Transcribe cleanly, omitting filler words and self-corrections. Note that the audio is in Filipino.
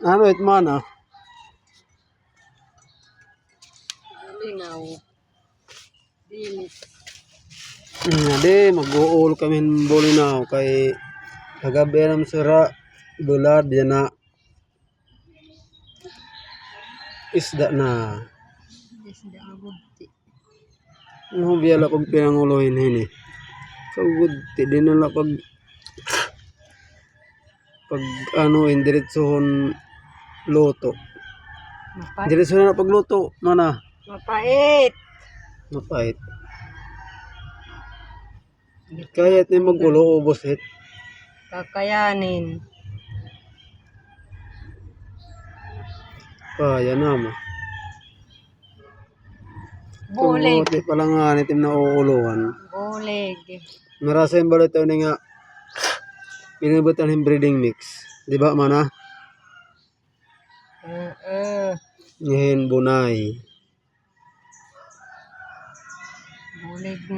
Ano it mana? Linaw. Dilis. Hindi, mag-uul kami ng bulinaw kay kagabi naman sira bulad yan na isda na. Isda agudti. Ano biyala pag pinangulohin hini? Kagud, di nila pag ano, indiretsohon luto. Mapait. Diretso na pagluto, mana? Mapait. Mapait. Kahit ni magulo, ubos it. Kakayanin. Kaya naman. Bulig. Kabuti pala nga nitim na uuluhan. Bulig. Marasa yung balito ni nga pinabutan yung breeding mix. Di ba mana? Ngayon bunay. Bulig na.